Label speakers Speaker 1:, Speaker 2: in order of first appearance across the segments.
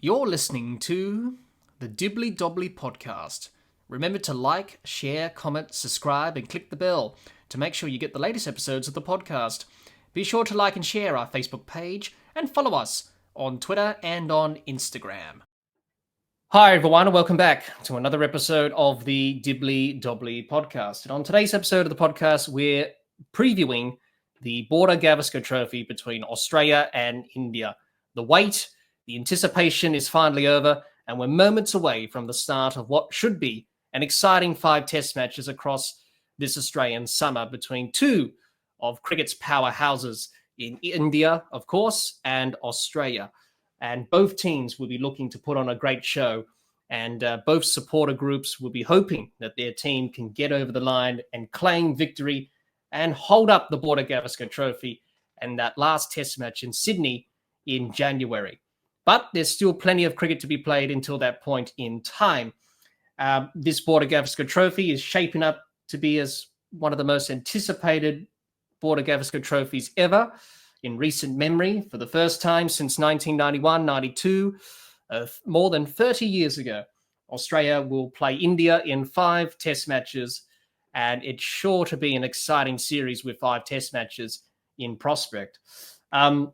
Speaker 1: You're listening to the Dibbly Dobbly Podcast. Remember to like, share, comment, subscribe, and click the bell to make sure you get the latest episodes of the podcast. Be sure to like and share our Facebook page and follow us on Twitter and on Instagram. Hi everyone, and welcome back to another episode of the Dibbly Dobbly Podcast. And on today's episode of the podcast, we're previewing the Border-Gavaskar Trophy between Australia and India. The anticipation is finally over, and we're moments away from the start of what should be an exciting 5 test matches across this Australian summer between two of cricket's powerhouses in India, of course, and Australia. And both teams will be looking to put on a great show, and both supporter groups will be hoping that their team can get over the line and claim victory and hold up the Border-Gavaskar Trophy and that last test match in Sydney in January. But there's still plenty of cricket to be played until that point in time. This Border-Gavaskar Trophy is shaping up to be as one of the most anticipated Border-Gavaskar trophies ever in recent memory. For the first time since 1991-92, more than 30 years ago, Australia will play India in 5 test matches, and it's sure to be an exciting series with 5 test matches in prospect. Can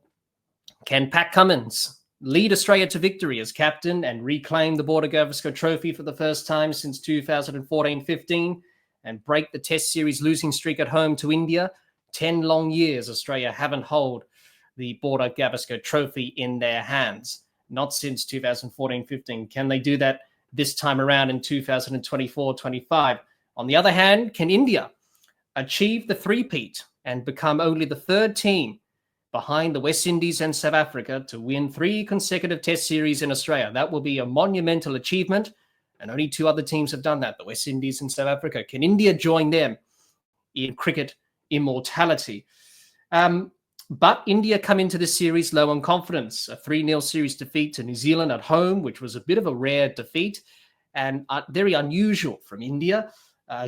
Speaker 1: Pat Cummins lead Australia to victory as captain and reclaim the Border-Gavaskar Trophy for the first time since 2014-15 and break the Test Series losing streak at home to India? 10 long years Australia haven't held the Border-Gavaskar Trophy in their hands, not since 2014-15. Can they do that this time around in 2024-25? On the other hand, can India achieve the three-peat and become only the third team behind the West Indies and South Africa to win 3 consecutive test series in Australia? That will be a monumental achievement, and only 2 other teams have done that, the West Indies and South Africa. Can India join them in cricket immortality? But India come into this series low on confidence. A 3-0 series defeat to New Zealand at home, which was a bit of a rare defeat and very unusual from India,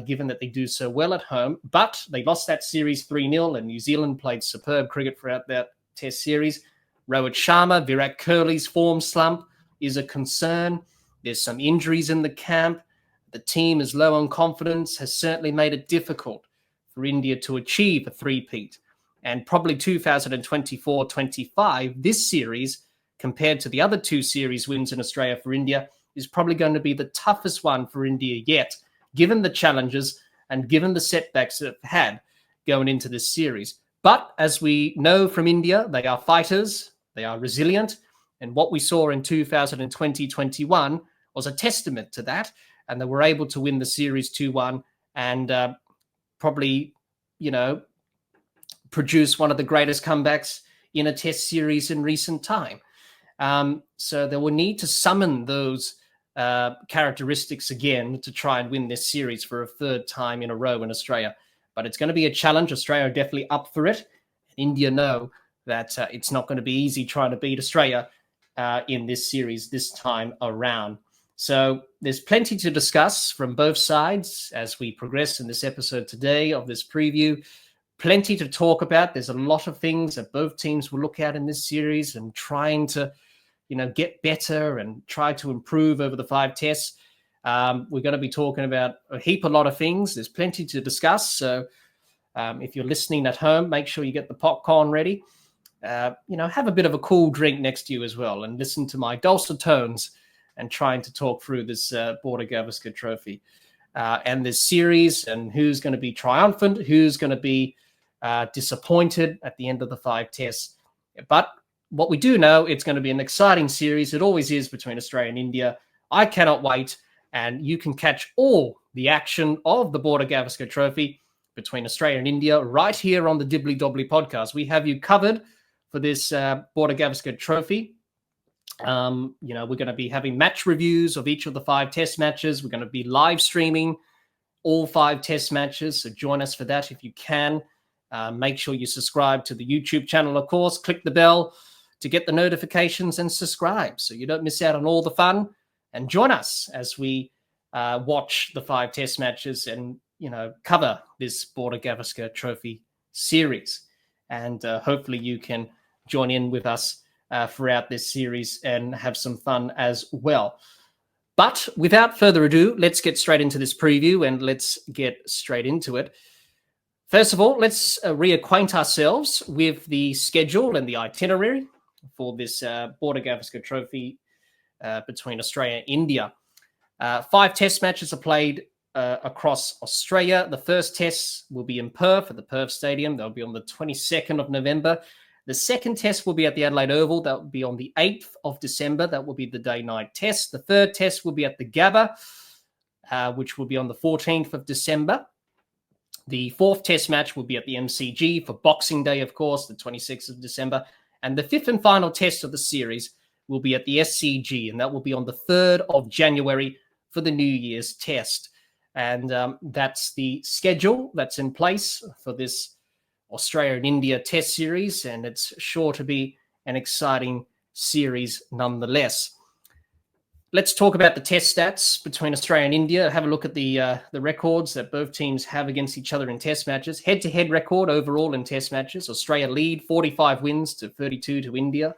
Speaker 1: given that they do so well at home. But they lost that series 3-0, and New Zealand played superb cricket throughout that test series. Rohit Sharma, Virat Kohli's form slump is a concern. There's some injuries in the camp. The team is low on confidence, has certainly made it difficult for India to achieve a three-peat. And probably 2024-25, this series, compared to the other 2 series wins in Australia for India, is probably going to be the toughest one for India yet, given the challenges and given the setbacks that they've had going into this series. But as we know from India, they are fighters, they are resilient, and what we saw in 2020-21 was a testament to that, and they were able to win the series 2-1 and probably, produce one of the greatest comebacks in a test series in recent time. So they will need to summon those characteristics again to try and win this series for a 3rd time in a row in Australia. But it's going to be a challenge. Australia are definitely up for it. India know that it's not going to be easy trying to beat Australia in this series this time around. So there's plenty to discuss from both sides as we progress in this episode today of this preview. Plenty to talk about. There's a lot of things that both teams will look at in this series and trying to get better and try to improve over the 5 tests. We're going to be talking about a lot of things. There's plenty to discuss. So if you're listening at home, make sure you get the popcorn ready. Have a bit of a cool drink next to you as well and listen to my dulcet tones and trying to talk through this Border-Gavaskar Trophy and this series and who's going to be triumphant, who's going to be disappointed at the end of the 5 tests. But what we do know, it's going to be an exciting series. It always is between Australia and India. I cannot wait. And you can catch all the action of the Border-Gavaskar Trophy between Australia and India right here on the Dibbly Dobbly Podcast. We have you covered for this Border-Gavaskar Trophy. We're going to be having match reviews of each of the 5 test matches. We're going to be live streaming all 5 test matches. So join us for that if you can. Make sure you subscribe to the YouTube channel, of course. Click the bell to get the notifications and subscribe so you don't miss out on all the fun. And join us as we watch the 5 test matches and, cover this Border-Gavaskar Trophy series. And hopefully you can join in with us throughout this series and have some fun as well. But without further ado, let's get straight into this preview and let's get straight into it. First of all, let's reacquaint ourselves with the schedule and the itinerary for this Border-Gavaskar Trophy between Australia and India. 5 test matches are played across Australia. The first test will be in Perth at the Perth Stadium. That'll be on the 22nd of November. The second test will be at the Adelaide Oval. That will be on the 8th of December. That will be the day-night test. The third test will be at the Gabba, which will be on the 14th of December. The fourth test match will be at the MCG for Boxing Day, of course, the 26th of December. And the fifth and final test of the series will be at the SCG, and that will be on the 3rd of January for the New Year's test. And that's the schedule that's in place for this Australia and India test series, and it's sure to be an exciting series nonetheless. Let's talk about the test stats between Australia and India. Have a look at the records that both teams have against each other in test matches. Head-to-head record overall in test matches. Australia lead 45 wins to 32 to India.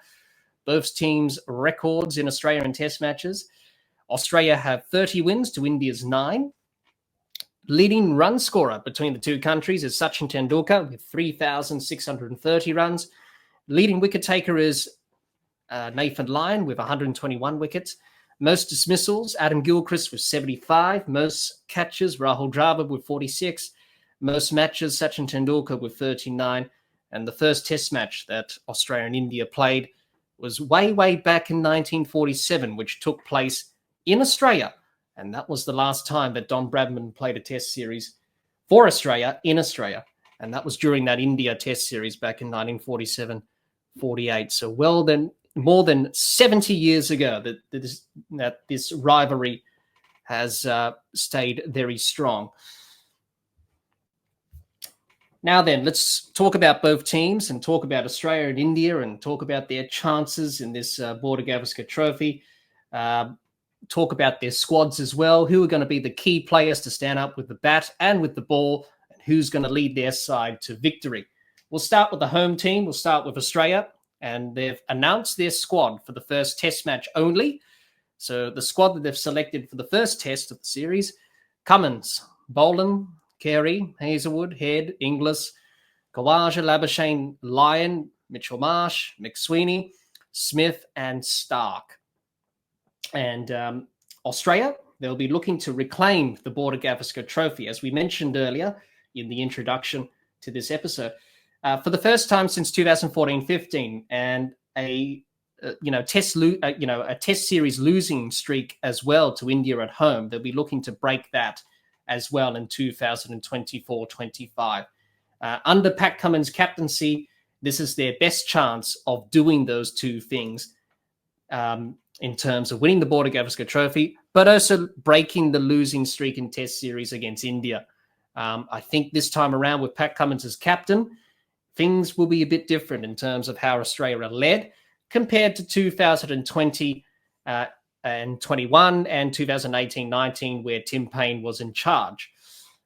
Speaker 1: Both teams' records in Australia in test matches. Australia have 30 wins to India's 9. Leading run scorer between the two countries is Sachin Tendulkar with 3,630 runs. Leading wicket taker is Nathan Lyon with 121 wickets. Most dismissals, Adam Gilchrist with 75. Most catches, Rahul Dravid with 46. Most matches, Sachin Tendulkar with 39. And the first test match that Australia and India played was way back in 1947, which took place in Australia. And that was the last time that Don Bradman played a test series for Australia in Australia. And that was during that India test series back in 1947-48. So more than 70 years ago that this rivalry has stayed very strong. Now then, let's talk about both teams and talk about Australia and India and talk about their chances in this Border-Gavaskar Trophy. Talk about their squads as well, who are going to be the key players to stand up with the bat and with the ball, and who's going to lead their side to victory. We'll start with the home team. We'll start with Australia, and they've announced their squad for the first test match only. So the squad that they've selected for the first test of the series: Cummins, Boland, Carey, Hazelwood, Head, Inglis, Khawaja, Labuschagne, Lyon, Mitchell Marsh, McSweeney, Smith, and Stark. And Australia, they'll be looking to reclaim the Border-Gavaskar Trophy, as we mentioned earlier in the introduction to this episode, for the first time since 2014-15, and a test series losing streak as well to India at home. They'll be looking to break that as well in 2024-25. Under Pat Cummins' captaincy, this is their best chance of doing those two things. In terms of winning the Border-Gavaskar Trophy, but also breaking the losing streak in Test series against India. I think this time around with Pat Cummins as captain, things will be a bit different in terms of how Australia are led compared to 2020 and 21 and 2018-19, where Tim Payne was in charge.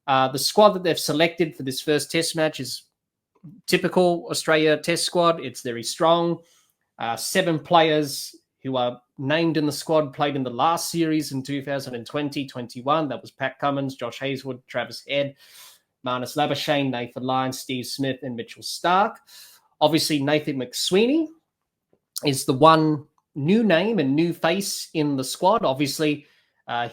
Speaker 1: The squad that they've selected for this first Test match is typical Australia Test squad. It's very strong. 7 players who are named in the squad played in the last series in 2020-21. That was Pat Cummins, Josh Hazlewood, Travis Head, Marnus Labuschagne, Nathan Lyon, Steve Smith, and Mitchell Stark. Obviously, Nathan McSweeney is the one new name and new face in the squad. Obviously,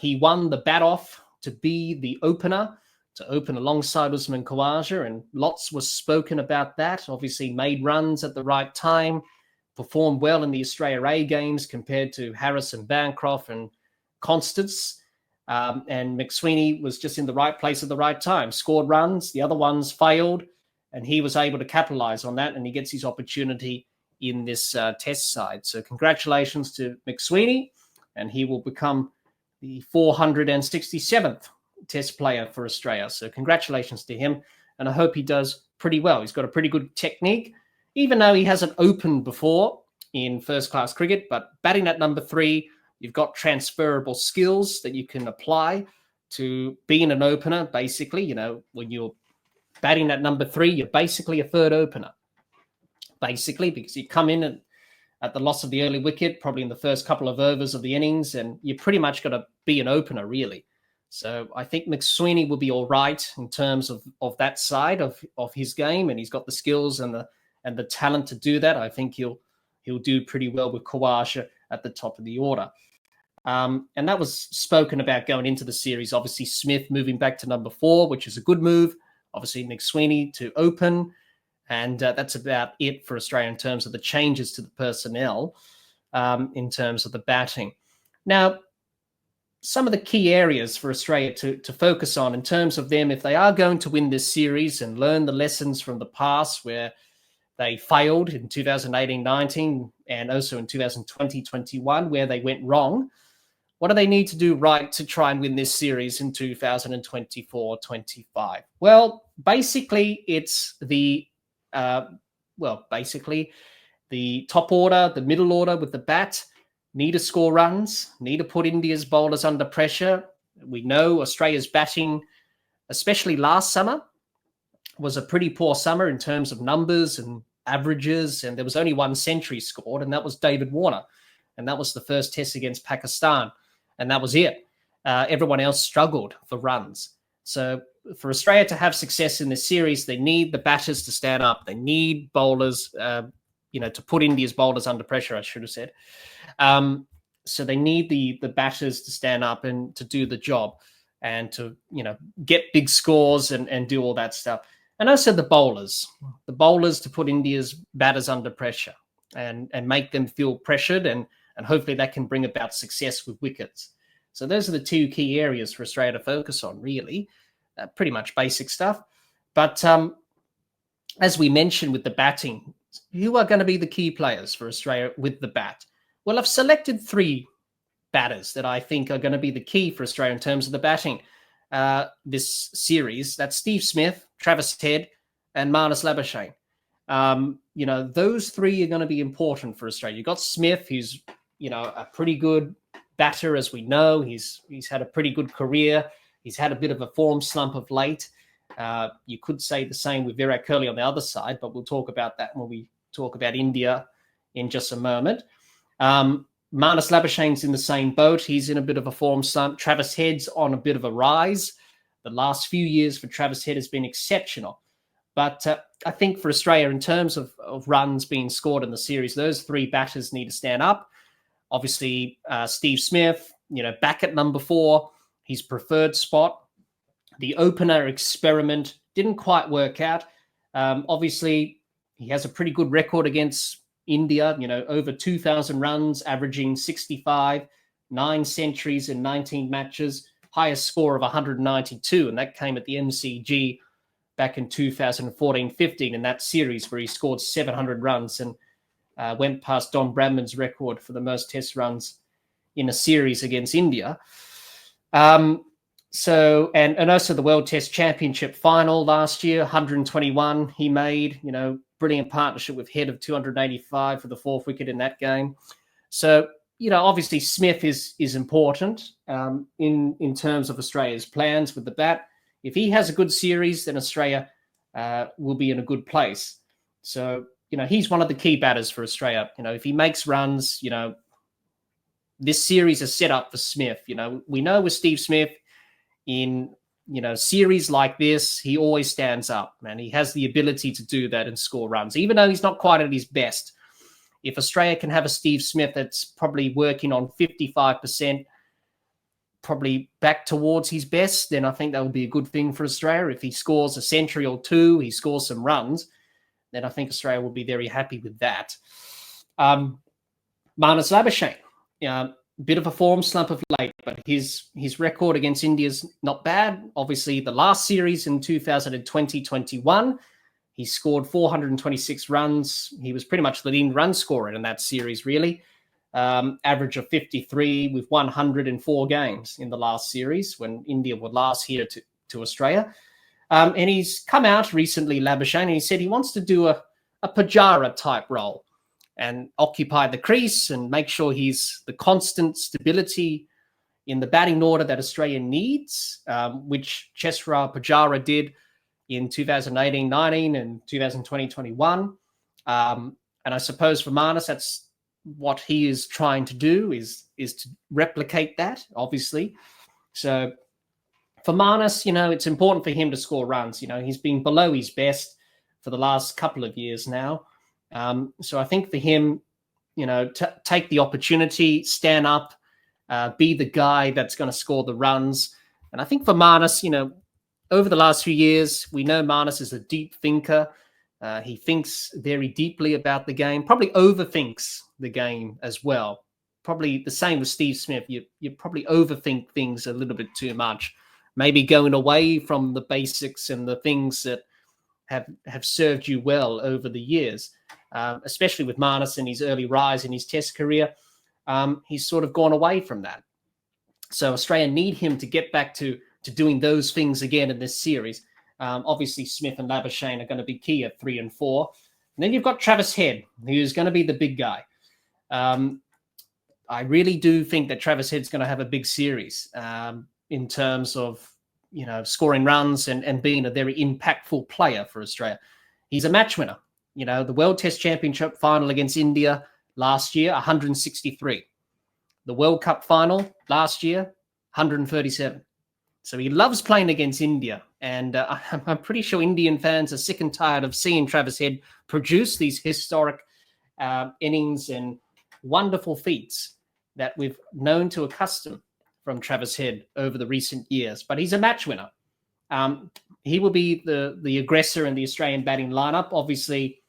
Speaker 1: he won the bat off to be the opener, to open alongside Usman Khawaja, and lots was spoken about that. Obviously, made runs at the right time, performed well in the Australia A games compared to Harris and Bancroft and Constance. And McSweeney was just in the right place at the right time, scored runs, the other ones failed, and he was able to capitalize on that, and he gets his opportunity in this test side. So congratulations to McSweeney, and he will become the 467th test player for Australia. So congratulations to him, and I hope he does pretty well. He's got a pretty good technique, even though he hasn't opened before in first-class cricket. But batting at number 3, you've got transferable skills that you can apply to being an opener, basically. You know, when you're batting at number 3, you're basically a third opener, basically, because you come in at the loss of the early wicket, probably in the first couple of overs of the innings, and you pretty much got to be an opener, really. So I think McSweeney will be all right in terms of that side of his game, and he's got the skills and the talent to do that. I think he'll do pretty well with Khawaja at the top of the order. And that was spoken about going into the series. Obviously, Smith moving back to number 4, which is a good move. Obviously, McSweeney to open. And that's about it for Australia in terms of the changes to the personnel in terms of the batting. Now, some of the key areas for Australia to focus on in terms of them, if they are going to win this series and learn the lessons from the past where they failed in 2018-19 and also in 2020-21 where they went wrong, what do they need to do right to try and win this series in 2024-25? Well, basically, it's the top order, the middle order with the bat, need to score runs, need to put India's bowlers under pressure. We know Australia's batting, especially last summer, was a pretty poor summer in terms of numbers and averages, and there was only 1 century scored, and that was David Warner. And that was the first test against Pakistan, and that was it. Everyone else struggled for runs. So for Australia to have success in this series, they need the batters to stand up. They need bowlers, to put India's bowlers under pressure, I should have said. So they need the batters to stand up and to do the job and to, get big scores and do all that stuff. And also the bowlers to put India's batters under pressure and make them feel pressured, and hopefully that can bring about success with wickets. So those are the 2 key areas for Australia to focus on, really. Pretty much basic stuff. But as we mentioned with the batting, who are going to be the key players for Australia with the bat? Well, I've selected 3 batters that I think are going to be the key for Australia in terms of the batting this series. That's Steve Smith, Travis Head, and Marnus Labuschagne. Those 3 are going to be important for Australia. You've got Smith, who's, a pretty good batter, as we know. He's had a pretty good career. He's had a bit of a form slump of late. You could say the same with Virat Kohli on the other side, but we'll talk about that when we talk about India in just a moment. Marnus Labuschagne's in the same boat. He's in a bit of a form slump. Travis Head's on a bit of a rise. The last few years for Travis Head has been exceptional. But I think for Australia, in terms of runs being scored in the series, those 3 batters need to stand up. Obviously, Steve Smith, back at number 4, his preferred spot. The opener experiment didn't quite work out. Obviously, he has a pretty good record against India, over 2,000 runs, averaging 65, 9 centuries in 19 matches, highest score of 192, and that came at the MCG back in 2014-15 in that series where he scored 700 runs and went past Don Bradman's record for the most test runs in a series against India. So also the World Test Championship final last year, 121 he made, brilliant partnership with Head of 285 for the 4th wicket in that game. So, obviously Smith is important in terms of Australia's plans with the bat. If he has a good series, then Australia will be in a good place. So, he's one of the key batters for Australia. If he makes runs, this series is set up for Smith. We know with Steve Smith in, series like this, he always stands up, man. He has the ability to do that and score runs, even though he's not quite at his best. If Australia can have a Steve Smith that's probably working on 55%, probably back towards his best, then I think that will be a good thing for Australia. If he scores a century or 2, he scores some runs, then I think Australia will be very happy with that. Marnus Labuschagne, bit of a form slump of late, but his record against India's not bad. Obviously, the last series in 2020-21, he scored 426 runs. He was pretty much the leading run scorer in that series, really. Average of 53 with 104 games in the last series when India were last here to Australia. And he's come out recently, Labuschagne, and he said he wants to do a Pujara-type role and occupy the crease and make sure he's the constant stability in the batting order that Australia needs, which Chesra Pujara did in 2018-19 and 2020-21. And I suppose for Marnus, that's what he is trying to do is to replicate that, obviously. So for Marnus, it's important for him to score runs. He's been below his best for the last couple of years now. So I think for him, take the opportunity, stand up, be the guy that's going to score the runs. And I think for Marnus, over the last few years, we know Marnus is a deep thinker. He thinks very deeply about the game, probably overthinks the game as well. Probably the same with Steve Smith. You probably overthink things a little bit too much, maybe going away from the basics and the things that have served you well over the years, especially with Marnus in his early rise in his test career. He's sort of gone away from that. So Australia need him to get back to doing those things again in this series. Obviously, Smith and Labuschagne are going to be key at 3 and 4. And then you've got Travis Head, who's going to be the big guy. I really do think that Travis Head's going to have a big series in terms of, scoring runs and being a very impactful player for Australia. He's a match winner. The World Test Championship final against India last year, 163. The World Cup final last year, 137. So he loves playing against India. And I'm pretty sure Indian fans are sick and tired of seeing Travis Head produce these historic innings and wonderful feats that we've known to accustom from Travis Head over the recent years. But he's a match winner. He will be the aggressor in the Australian batting lineup. Obviously,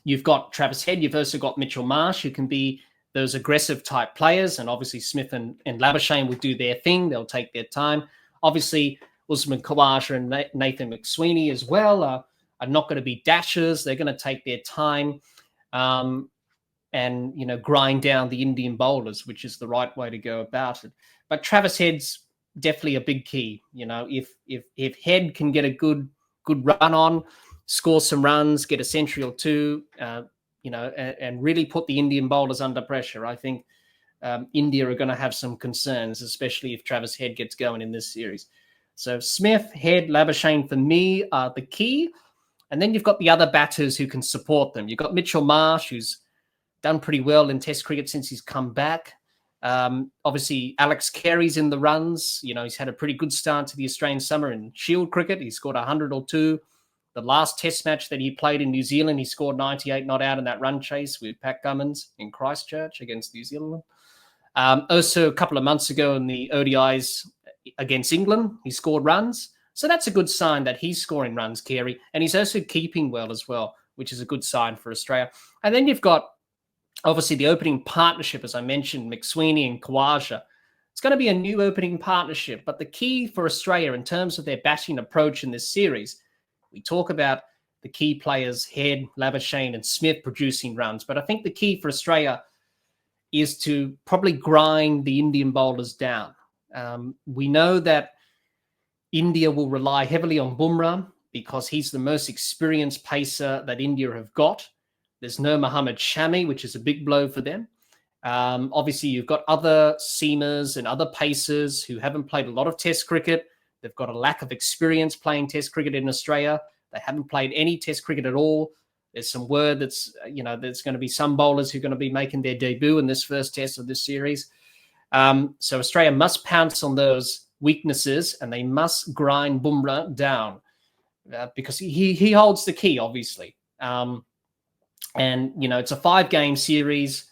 Speaker 1: you've got Travis Head. You've also got Mitchell Marsh, who can be those aggressive type players. And obviously, Smith and Labuschagne will do their thing. They'll take their time. Obviously, Usman Khawaja and Nathan McSweeney as well are not going to be dashers. They're going to take their time and grind down the Indian bowlers, which is the right way to go about it. But Travis Head's definitely a big key. If Head can get a good run on, score some runs, get a century or two, and really put the Indian bowlers under pressure, I think India are going to have some concerns, especially if Travis Head gets going in this series. So Smith, Head, Labuschagne for me are the key. And then you've got the other batters who can support them. You've got Mitchell Marsh, who's done pretty well in Test cricket since he's come back. Obviously, Alex Carey's in the runs. He's had a pretty good start to the Australian summer in Shield cricket. He scored 100 or 2. The last Test match that he played in New Zealand, he scored 98 not out in that run chase with Pat Cummins in Christchurch against New Zealand. Also, a couple of months ago in the ODIs against England, he scored runs. So that's a good sign that he's scoring runs, Carey. And he's also keeping well as well, which is a good sign for Australia. And then you've got, obviously, the opening partnership, as I mentioned, McSweeney and Khawaja. It's going to be a new opening partnership. But the key for Australia in terms of their batting approach in this series, we talk about the key players, Head, Labuschagne, and Smith producing runs. But I think the key for Australia is to probably grind the Indian bowlers down. We know that India will rely heavily on Bumrah because he's the most experienced pacer that India have got. There's no Mohammad Shami, which is a big blow for them. Obviously, you've got other seamers and other pacers who haven't played a lot of Test cricket. They've got a lack of experience playing Test cricket in Australia. They haven't played any Test cricket at all. There's some word that's, there's going to be some bowlers who are going to be making their debut in this first Test of this series. So Australia must pounce on those weaknesses and they must grind Bumrah down because he holds the key, obviously. And, it's a 5-game series.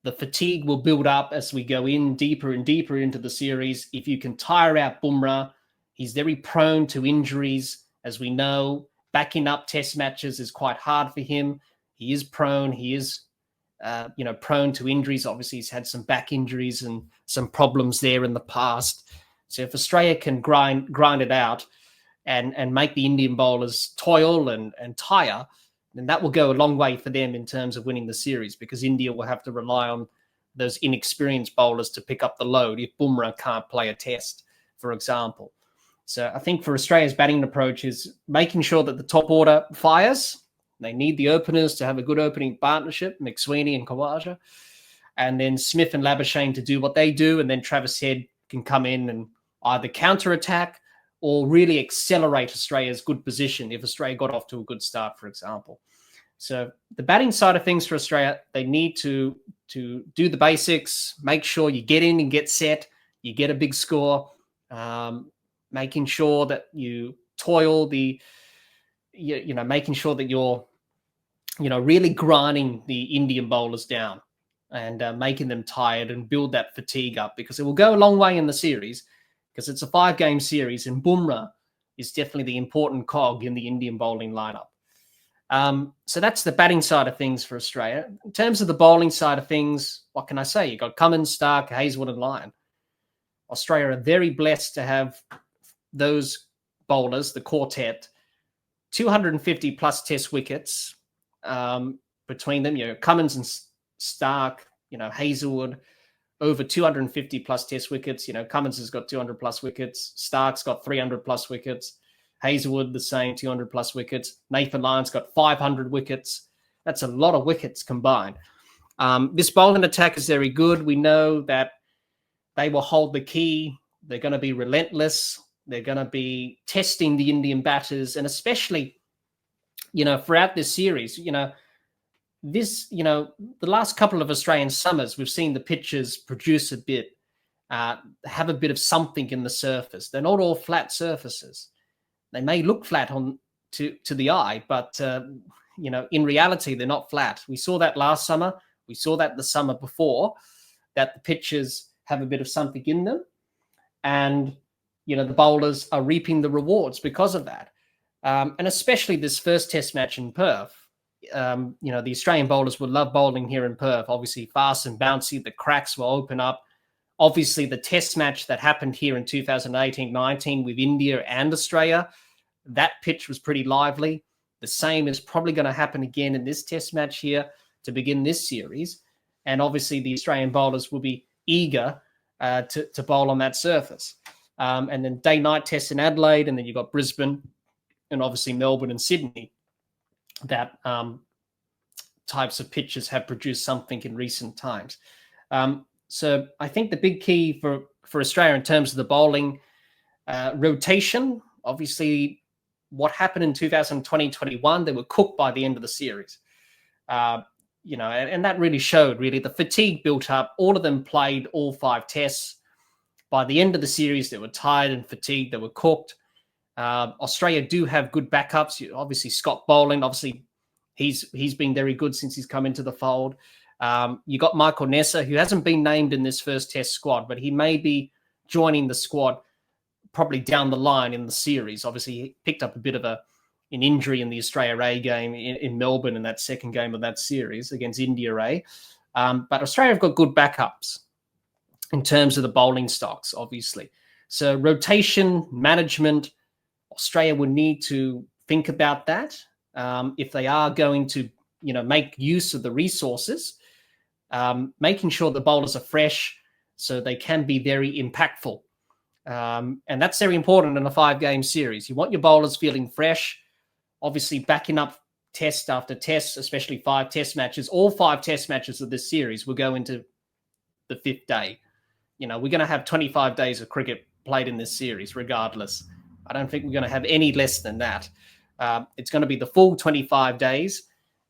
Speaker 1: The fatigue will build up as we go in deeper and deeper into the series. If you can tire out Bumrah, he's very prone to injuries. As we know, backing up Test matches is quite hard for him. He is prone. He is, prone to injuries. Obviously, he's had some back injuries and some problems there in the past. So if Australia can grind it out and make the Indian bowlers toil and tire, then that will go a long way for them in terms of winning the series because India will have to rely on those inexperienced bowlers to pick up the load if Bumrah can't play a Test, for example. So I think for Australia's batting approach is making sure that the top order fires. They need the openers to have a good opening partnership, McSweeney and Khawaja, and then Smith and Labuschagne to do what they do, and then Travis Head can come in and either counter-attack or really accelerate Australia's good position if Australia got off to a good start, for example. So the batting side of things for Australia, they need to do the basics, make sure you get in and get set, you get a big score, making sure that you toil making sure that you're, really grinding the Indian bowlers down and making them tired and build that fatigue up, because it will go a long way in the series, because it's a 5-game series and Bumrah is definitely the important cog in the Indian bowling lineup. So that's the batting side of things for Australia. In terms of the bowling side of things, what can I say? You've got Cummins, Stark, Hazlewood and Lyon. Australia are very blessed to have those bowlers, the quartet, 250 plus test wickets between them. Cummins and Stark, Hazlewood, over 250 plus test wickets. Cummins has got 200 plus wickets. Stark's got 300 plus wickets. Hazlewood, the same, 200 plus wickets. Nathan Lyon's got 500 wickets. That's a lot of wickets combined. This bowling attack is very good. We know that they will hold the key. They're going to be relentless. They're going to be testing the Indian batters, and especially, throughout this series, the last couple of Australian summers, we've seen the pitches produce a bit, have a bit of something in the surface. They're not all flat surfaces. They may look flat to the eye, but in reality, they're not flat. We saw that last summer. We saw that the summer before, that the pitches have a bit of something in them, and the bowlers are reaping the rewards because of that. And especially this first Test match in Perth. The Australian bowlers will love bowling here in Perth. Obviously, fast and bouncy. The cracks will open up. Obviously, the Test match that happened here in 2018-19 with India and Australia, that pitch was pretty lively. The same is probably going to happen again in this Test match here to begin this series. And obviously, the Australian bowlers will be eager to bowl on that surface. And then day-night Test in Adelaide, and then you've got Brisbane, and obviously Melbourne and Sydney. That types of pitches have produced something in recent times. So I think the big key for Australia in terms of the bowling rotation, obviously what happened in 2020-21, they were cooked by the end of the series. And that really showed, the fatigue built up. All of them played all 5 tests. By the end of the series, they were tired and fatigued. They were cooked. Australia do have good backups. Obviously, Scott Boland, he's been very good since he's come into the fold. You got Michael Nessa, who hasn't been named in this first Test squad, but he may be joining the squad probably down the line in the series. Obviously, he picked up a bit of an injury in the Australia A game in Melbourne in that second game of that series against India A. But Australia have got good backups in terms of the bowling stocks, obviously. So rotation, management, Australia would need to think about that if they are going to, make use of the resources, making sure the bowlers are fresh so they can be very impactful. And that's very important in a 5-game series. You want your bowlers feeling fresh, obviously backing up test after test, especially 5 test matches. All 5 test matches of this series will go into the 5th day. We're going to have 25 days of cricket played in this series regardless. I don't think we're going to have any less than that. It's going to be the full 25 days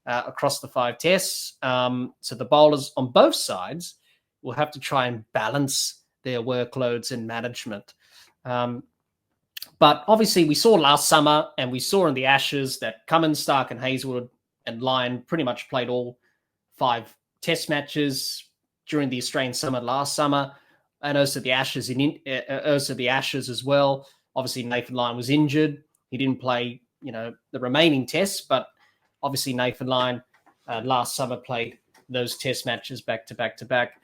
Speaker 1: across the 5 tests. So the bowlers on both sides will have to try and balance their workloads and management. But obviously we saw last summer and we saw in the Ashes that Cummins, Stark and Hazlewood and Lyon pretty much played all 5 test matches during the Australian summer last summer, and also the Ashes as well. Obviously, Nathan Lyon was injured. He didn't play, the remaining tests, but obviously Nathan Lyon last summer played those test matches back to back to back.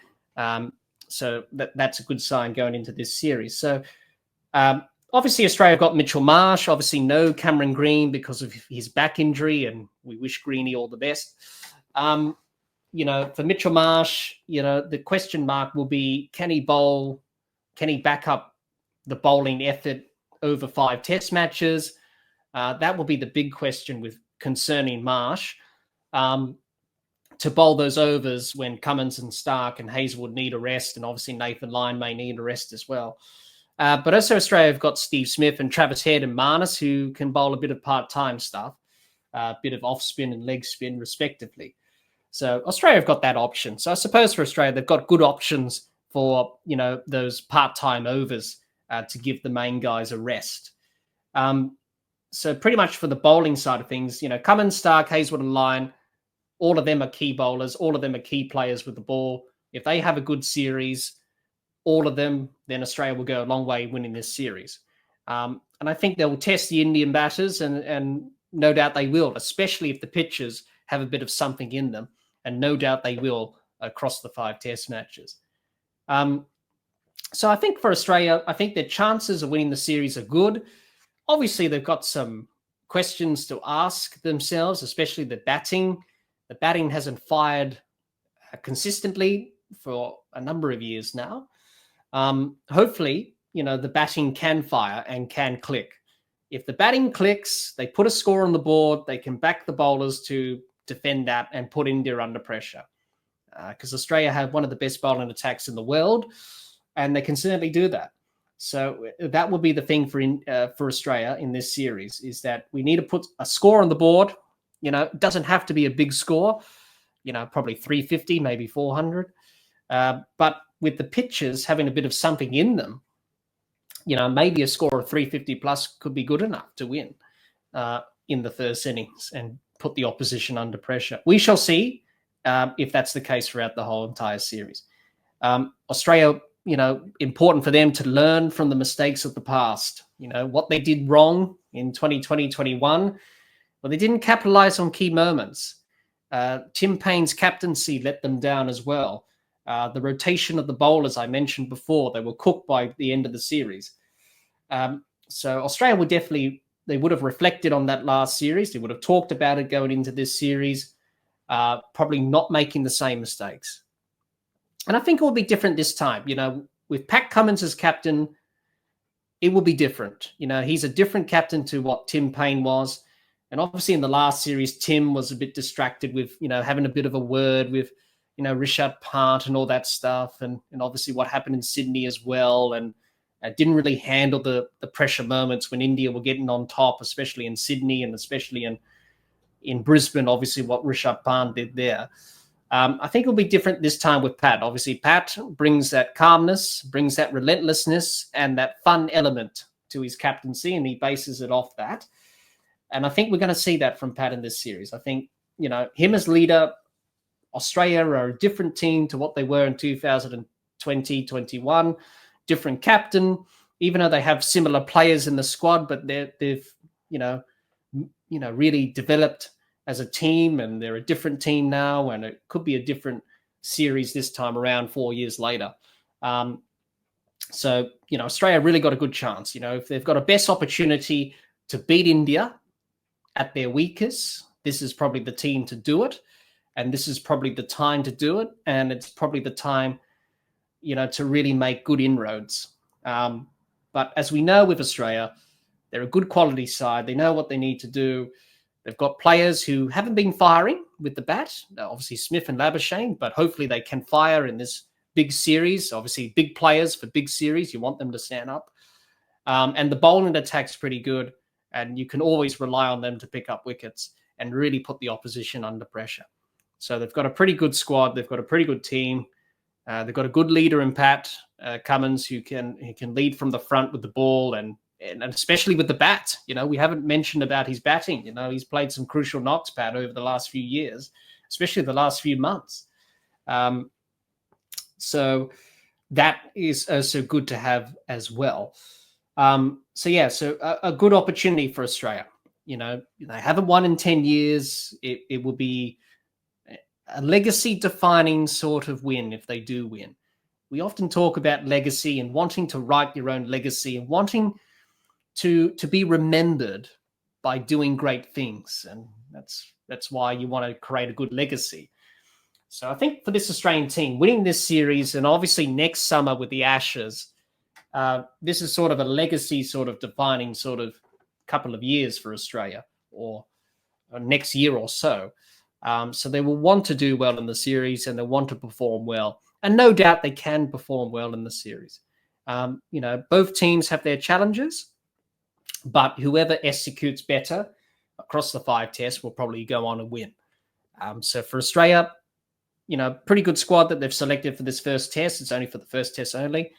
Speaker 1: So that's a good sign going into this series. So obviously Australia got Mitchell Marsh, obviously no Cameron Green because of his back injury, and we wish Greeny all the best. For Mitchell Marsh, the question mark will be, can he bowl? Can he back up the bowling effort over 5 test matches? That will be the big question concerning Marsh. To bowl those overs when Cummins and Stark and Hazlewood need a rest, and obviously Nathan Lyon may need a rest as well. But also Australia have got Steve Smith and Travis Head and Marnus, who can bowl a bit of part-time stuff. a bit of off spin and leg spin respectively. So Australia have got that option. So I suppose for Australia, they've got good options for, those part-time overs to give the main guys a rest. So pretty much for the bowling side of things, Cummins, Stark, Hazelwood and Lyon, all of them are key bowlers. All of them are key players with the ball. If they have a good series, all of them, then Australia will go a long way winning this series. And I think they will test the Indian batters, and no doubt they will, especially if the pitches have a bit of something in them. And no doubt they will across the 5 test matches. So I think for Australia, I think their chances of winning the series are good. Obviously, they've got some questions to ask themselves, especially the batting. The batting hasn't fired consistently for a number of years now. Hopefully, the batting can fire and can click. If the batting clicks, they put a score on the board, they can back the bowlers to defend that and put India under pressure. Because Australia have one of the best bowling attacks in the world, and they can certainly do that. So that will be the thing for Australia in this series, is that we need to put a score on the board. It doesn't have to be a big score, probably 350, maybe 400. But with the pitches having a bit of something in them, maybe a score of 350 plus could be good enough to win in the first innings and put the opposition under pressure. We shall see if that's the case throughout the whole entire series. Australia, important for them to learn from the mistakes of the past. What they did wrong in 2020-21, well, they didn't capitalize on key moments. Tim Paine's captaincy let them down as well. The rotation of the bowlers I mentioned before, they were cooked by the end of the series. So Australia they would have reflected on that last series. They would have talked about it going into this series, probably not making the same mistakes. And I think it will be different this time. With Pat Cummins as captain, it will be different. He's a different captain to what Tim Paine was. And obviously in the last series, Tim was a bit distracted with, having a bit of a word with, Rishabh Pant and all that stuff. And obviously what happened in Sydney as well. And didn't really handle the pressure moments when India were getting on top, especially in Sydney and especially in Brisbane, obviously what Rishabh Pant did there. I think it'll be different this time with Pat. Obviously, Pat brings that calmness, brings that relentlessness and that fun element to his captaincy, and he bases it off that. And I think we're going to see that from Pat in this series. I think, him as leader, Australia are a different team to what they were in 2020-21. Different captain, even though they have similar players in the squad, but they've really developed as a team, and they're a different team now, and it could be a different series this time around 4 years later. So Australia really got a good chance. If they've got a best opportunity to beat India at their weakest, this is probably the team to do it, and this is probably the time to do it, and it's probably the time to really make good inroads. But as we know with Australia, they're a good quality side. They know what they need to do. They've got players who haven't been firing with the bat, obviously Smith and Labuschagne, but hopefully they can fire in this big series. Obviously, big players for big series, you want them to stand up. And the bowling attack's pretty good, and you can always rely on them to pick up wickets and really put the opposition under pressure. So they've got a pretty good squad. They've got a pretty good team. They've got a good leader in Pat Cummins who can lead from the front with the ball and especially with the bat. We haven't mentioned about his batting. He's played some crucial knocks, Pat, over the last few years, especially the last few months. So that is also good to have as well. So a good opportunity for Australia. They haven't won in 10 years. It will be a legacy-defining sort of win if they do win. We often talk about legacy and wanting to write your own legacy and wanting to be remembered by doing great things. And that's why you want to create a good legacy. So I think for this Australian team, winning this series and obviously next summer with the Ashes, this is sort of a legacy sort of defining sort of couple of years for Australia or next year or so. So they will want to do well in the series and they want to perform well. And no doubt they can perform well in the series. Both teams have their challenges, but whoever executes better across the 5 tests will probably go on and win. So for Australia, pretty good squad that they've selected for this first test. It's only for the first test only.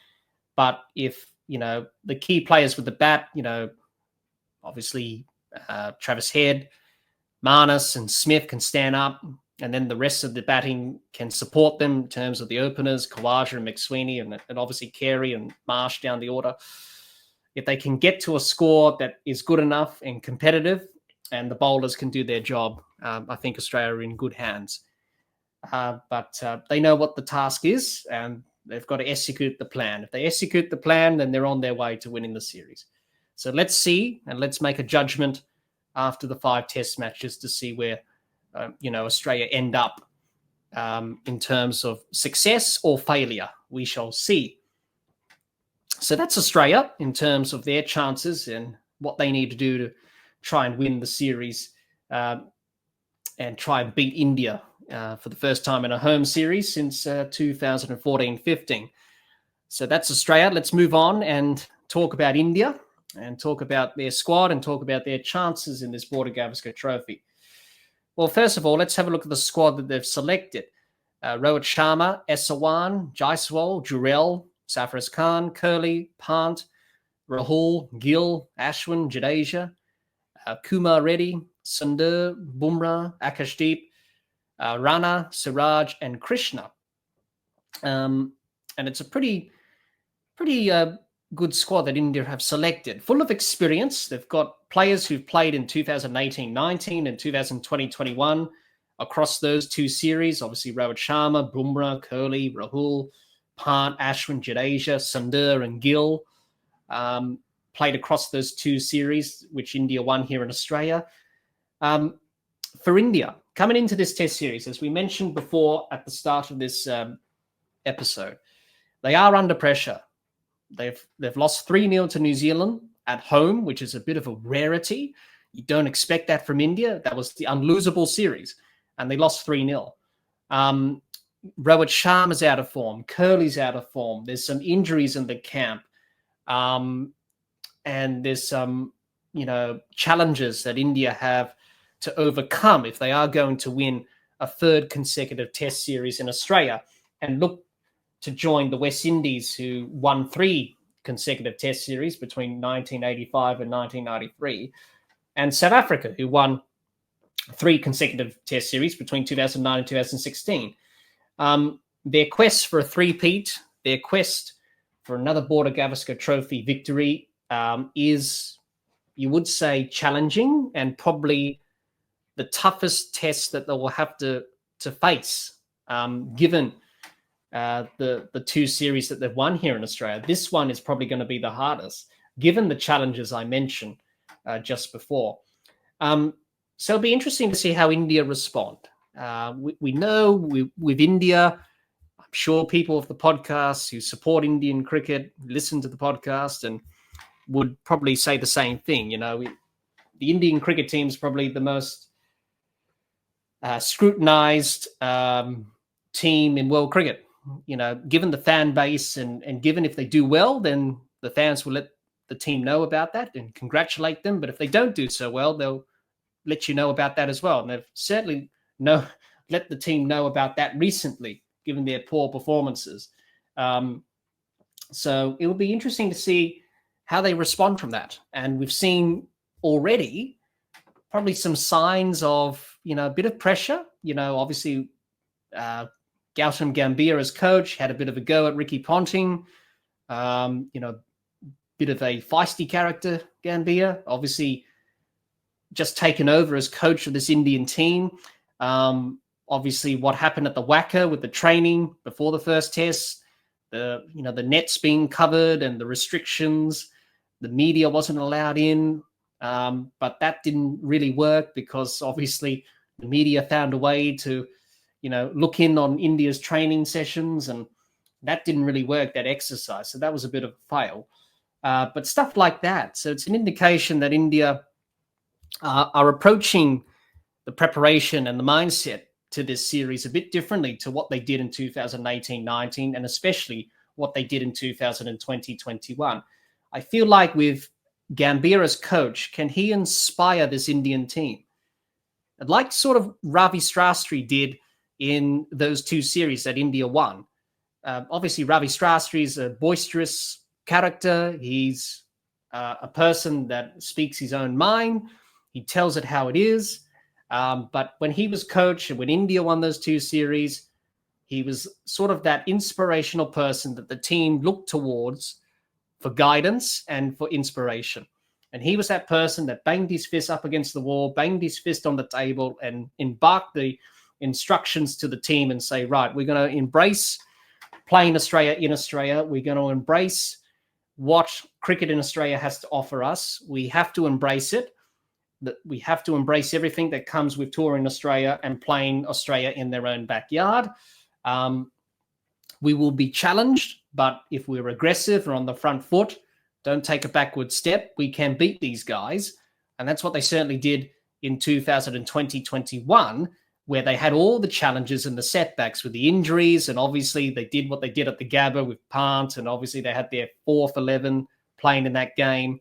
Speaker 1: But if, the key players with the bat, obviously Travis Head, Marnus and Smith can stand up, and then the rest of the batting can support them in terms of the openers, Kawaja and McSweeney, and obviously Carey and Marsh down the order. If they can get to a score that is good enough and competitive, and the bowlers can do their job, I think Australia are in good hands. But they know what the task is, and they've got to execute the plan. If they execute the plan, then they're on their way to winning the series. So let's see, and let's make a judgment after the 5 test matches to see where, Australia end up in terms of success or failure. We shall see. So that's Australia in terms of their chances and what they need to do to try and win the series and try and beat India for the first time in a home series since 2014-15. So that's Australia. Let's move on and talk about India and talk about their squad and talk about their chances in this Border-Gavaskar Trophy. Well, first of all, let's have a look at the squad that they've selected. Rohit Sharma, Esawan, Jaiswal, Jurel, Sarfaraz Khan, Curley, Pant, Rahul, Gill, Ashwin, Jadeja, Kumar Reddy, Sundar, Bumrah, Akashdeep, Rana, Siraj, and Krishna. And it's a pretty good squad that India have selected, full of experience. They've got players who've played in 2018-19 and 2020-21 across those 2 series. Obviously, Rohit Sharma, Bumrah, Curley, Rahul, Pant, Ashwin, Jadeja, Sundar, and Gill played across those 2 series, which India won here in Australia. For India, coming into this test series, as we mentioned before at the start of this episode, they are under pressure. They've lost 3-0 to New Zealand at home, which is a bit of a rarity. You don't expect that from India. That was the unlosable series, and they lost 3-0. Rohit Sharma's out of form. Curley's out of form. There's some injuries in the camp. And there's some, challenges that India have to overcome if they are going to win a 3rd consecutive test series in Australia and look to join the West Indies, who won 3 consecutive test series between 1985 and 1993, and South Africa, who won 3 consecutive test series between 2009 and 2016. Their quest for a three-peat, their quest for another Border-Gavaskar Trophy victory is, you would say, challenging and probably the toughest test that they will have to face, given the 2 series that they've won here in Australia. This one is probably going to be the hardest, given the challenges I mentioned just before. So it'll be interesting to see how India respond. We know with India, I'm sure people of the podcast who support Indian cricket listen to the podcast and would probably say the same thing. The Indian cricket team is probably the most scrutinized team in world cricket. Given the fan base and given if they do well, then the fans will let the team know about that and congratulate them. But if they don't do so well, they'll let you know about that as well. And they've certainly let the team know about that recently, given their poor performances. So it will be interesting to see how they respond from that. And we've seen already probably some signs of, a bit of pressure. Obviously, Gautam Gambhir as coach had a bit of a go at Ricky Ponting. Bit of a feisty character, Gambhir. Obviously, just taken over as coach of this Indian team. Obviously, what happened at the WACA with the training before the first test, the nets being covered and the restrictions, the media wasn't allowed in, but that didn't really work because obviously the media found a way to, look in on India's training sessions, and that didn't really work, that exercise. So that was a bit of a fail. But stuff like that. So it's an indication that India are approaching the preparation and the mindset to this series a bit differently to what they did in 2018-19, and especially what they did in 2020-21. I feel like with Gambhir as coach, can he inspire this Indian team? Like sort of Ravi Shastri did in those two series that India won. Obviously, Ravi Shastri is a boisterous character. He's a person that speaks his own mind. He tells it how it is. But when he was coach and when India won those two series, he was sort of that inspirational person that the team looked towards for guidance and for inspiration. And he was that person that banged his fist up against the wall, banged his fist on the table, and embarked the instructions to the team and say, right, we're going to embrace playing Australia in Australia. We're going to embrace what cricket in Australia has to offer us. We have to embrace it. We have to embrace everything that comes with touring Australia and playing Australia in their own backyard. We will be challenged, but if we're aggressive and on the front foot, don't take a backward step, we can beat these guys. And that's what they certainly did in 2020-21, where they had all the challenges and the setbacks with the injuries. And obviously they did what they did at the Gabba with Pant. And obviously they had their 4th 11 playing in that game.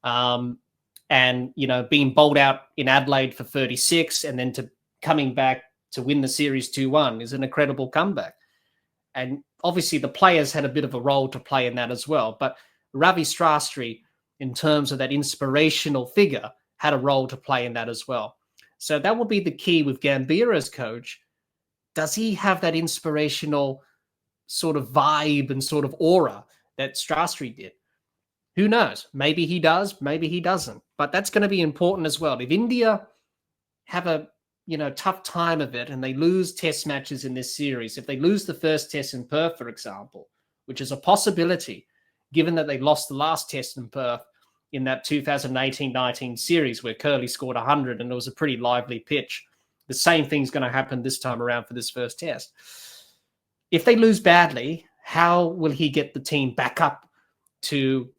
Speaker 1: And, you know, being bowled out in Adelaide for 36 and then to coming back to win the series 2-1 is an incredible comeback. And obviously the players had a bit of a role to play in that as well. But Ravi Shastri, in terms of that inspirational figure, had a role to play in that as well. So that will be the key with Gambhir as coach. Does he have that inspirational sort of vibe and sort of aura that Shastri did? Who knows? Maybe he does, maybe he doesn't. But that's going to be important as well. If India have a tough time of it and they lose test matches in this series, if they lose the first test in Perth, for example, which is a possibility, given that they lost the last test in Perth in that 2018-19 series where Curley scored 100 and it was a pretty lively pitch. The same thing's going to happen this time around for this first test. If they lose badly, how will he get the team back up to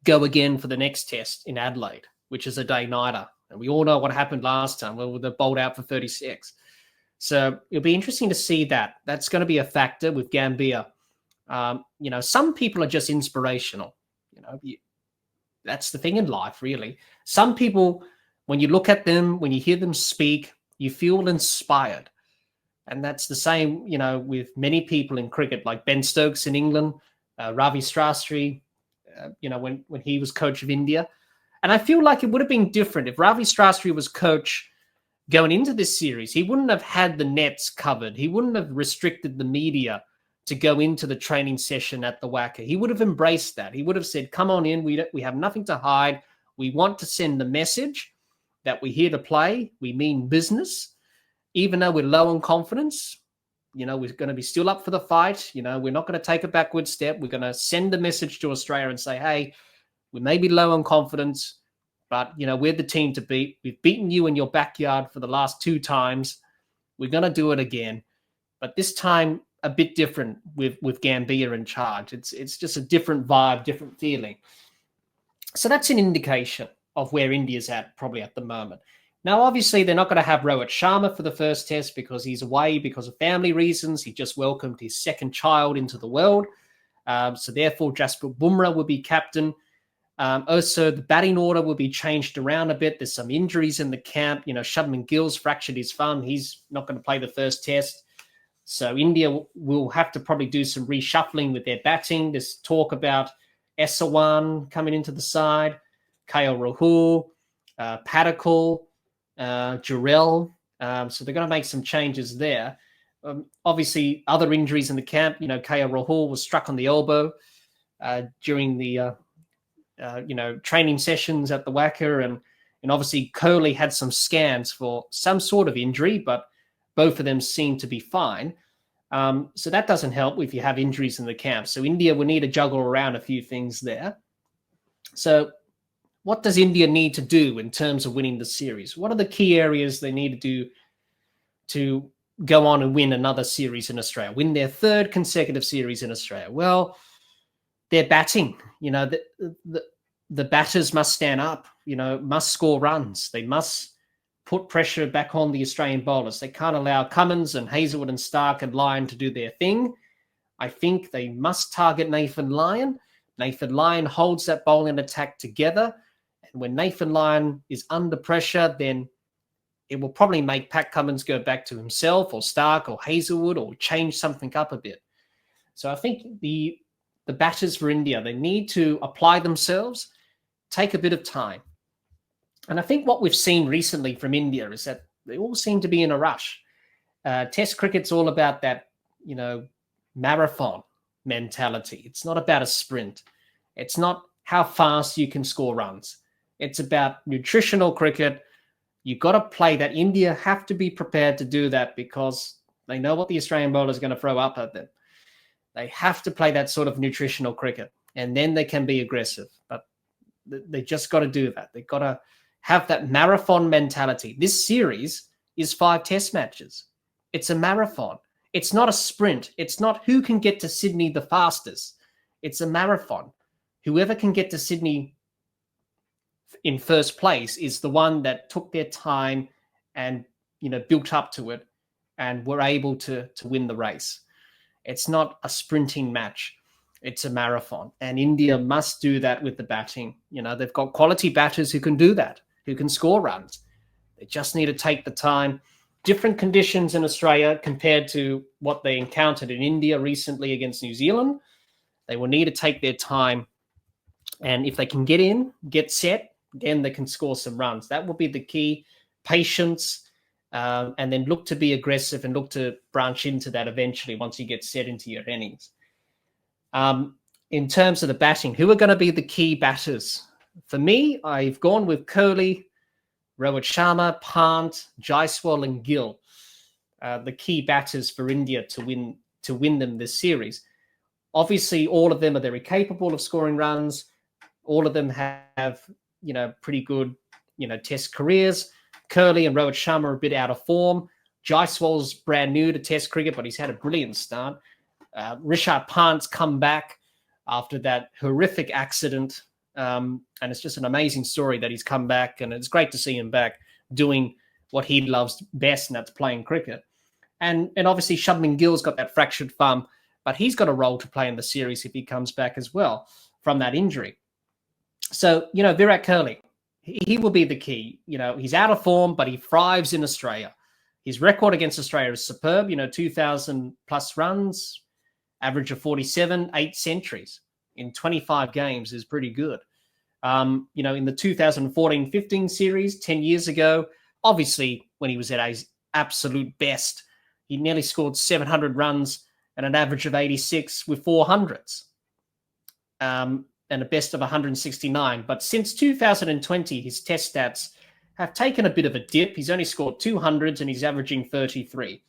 Speaker 1: go again for the next test in Adelaide, which is a day-nighter? And we all know what happened last time. Well, they bowled out for 36. So it'll be interesting to see that. That's going to be a factor with Gambhir. Some people are just inspirational. That's the thing in life, really. Some people, when you look at them, when you hear them speak, you feel inspired. And that's the same, with many people in cricket, like Ben Stokes in England, Ravi Shastri, when he was coach of India. And I feel like it would have been different if Ravi Shastri was coach going into this series. He wouldn't have had the nets covered. He wouldn't have restricted the media to go into the training session at the Wacker. He would have embraced that. He would have said, come on in. We have nothing to hide. We want to send the message that we're here to play. We mean business. Even though we're low on confidence, we're going to be still up for the fight. We're not going to take a backward step. We're going to send a message to Australia and say, hey, we may be low on confidence, but, we're the team to beat. We've beaten you in your backyard for the last 2 times. We're going to do it again. But this time, a bit different with Gambhir in charge. It's just a different vibe, different feeling. So that's an indication of where India's at probably at the moment. Now, obviously, they're not going to have Rohit Sharma for the first test because he's away because of family reasons. He just welcomed his 2nd child into the world. So therefore, Jasprit Bumrah will be captain. Also, the batting order will be changed around a bit. There's some injuries in the camp. Shubman Gill's fractured his thumb. He's not going to play the first test. So India will have to probably do some reshuffling with their batting. There's talk about Essawan coming into the side, KL Rahul, Padikkal, Jarrell. So they're going to make some changes there. Obviously, other injuries in the camp. KL Rahul was struck on the elbow during the training sessions at the Wacker, and obviously Kohli had some scans for some sort of injury, but both of them seem to be fine. So that doesn't help if you have injuries in the camp. So India will need to juggle around a few things there. So what does India need to do in terms of winning the series? What are the key areas they need to do to go on and win another series in Australia, win their 3rd consecutive series in Australia? Well, their batting. The batters must stand up, must score runs. They must put pressure back on the Australian bowlers. They can't allow Cummins and Hazlewood and Stark and Lyon to do their thing. I think they must target Nathan Lyon, Nathan Lyon holds that bowling attack together. And when Nathan Lyon is under pressure, then it will probably make Pat Cummins go back to himself or Stark or Hazelwood or change something up a bit. So I think the batters for India, they need to apply themselves, take a bit of time. And I think what we've seen recently from India is that they all seem to be in a rush. Test cricket's all about that, marathon mentality. It's not about a sprint. It's not how fast you can score runs. It's about nutritional cricket. You've got to play that. India have to be prepared to do that because they know what the Australian bowler is going to throw up at them. They have to play that sort of nutritional cricket, and then they can be aggressive. But they just got to do that. They've got to have that marathon mentality. This series is 5 test matches. It's a marathon. It's not a sprint. It's not who can get to Sydney the fastest. It's a marathon. Whoever can get to Sydney in first place is the one that took their time and, built up to it and were able to win the race. It's not a sprinting match. It's a marathon. And India must do that with the batting. They've got quality batters who can do that, who can score runs. They just need to take the time. Different conditions in Australia compared to what they encountered in India recently against New Zealand. They will need to take their time. And if they can get in, get set, then they can score some runs. That will be the key. Patience, and then look to be aggressive and look to branch into that eventually once you get set into your innings. In terms of the batting, who are going to be the key batters? For me, I've gone with Kohli, Rohit Sharma, Pant, Jaiswal and Gill, the key batters for India to win them this series. Obviously, all of them are very capable of scoring runs. All of them have pretty good, test careers. Kohli and Rohit Sharma are a bit out of form. Jaiswal's brand new to test cricket, but he's had a brilliant start. Rishabh Pant's come back after that horrific accident. And it's just an amazing story that he's come back, and it's great to see him back doing what he loves best, and that's playing cricket. And obviously Shubman Gill's got that fractured thumb, but he's got a role to play in the series if he comes back as well from that injury. So, Virat Kohli, he will be the key. He's out of form, but he thrives in Australia. His record against Australia is superb, 2,000 plus runs, average of 47, 8 centuries in 25 games is pretty good. In the 2014-15 series, 10 years ago, obviously when he was at his absolute best, he nearly scored 700 runs and an average of 86 with 400s. And a best of 169. But since 2020, his test stats have taken a bit of a dip. He's only scored 200s and he's averaging 33,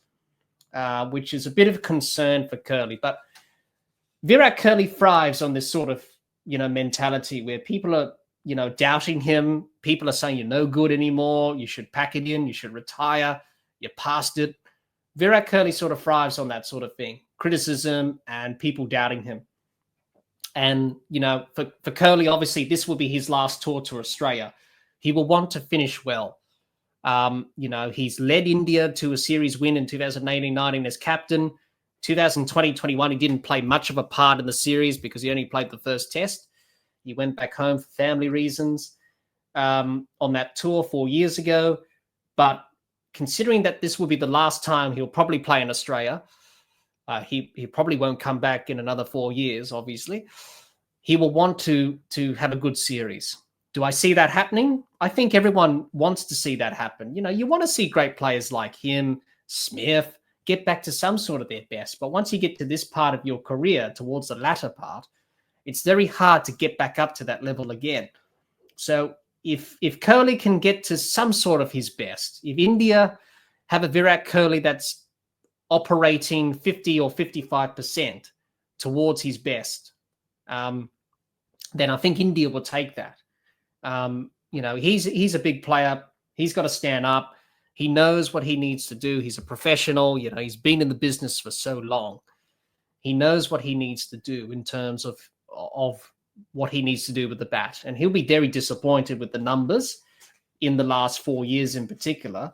Speaker 1: which is a bit of a concern for Kohli. But Virat Kohli thrives on this sort of, mentality where people are, doubting him. People are saying you're no good anymore. You should pack it in. You should retire. You're past it. Virat Kohli sort of thrives on that sort of thing. Criticism and people doubting him. And, for Kohli, obviously, this will be his last tour to Australia. He will want to finish well. He's led India to a series win in 2018-19 as captain. 2020-21, he didn't play much of a part in the series because he only played the first test. He went back home for family reasons on that tour 4 years ago. But considering that this will be the last time he'll probably play in Australia, he probably won't come back in another 4 years, obviously. He will want to have a good series. Do I see that happening? I think everyone wants to see that happen. You want to see great players like him, Smith, get back to some sort of their best. But once you get to this part of your career, towards the latter part, it's very hard to get back up to that level again. So if Kohli can get to some sort of his best, if India have a Virat Kohli that's operating 50 or 55% towards his best, then I think India will take that. He's a big player. He's got to stand up. He knows what he needs to do. He's a professional. He's been in the business for so long. He knows what he needs to do in terms of what he needs to do with the bat. And he'll be very disappointed with the numbers in the last 4 years in particular.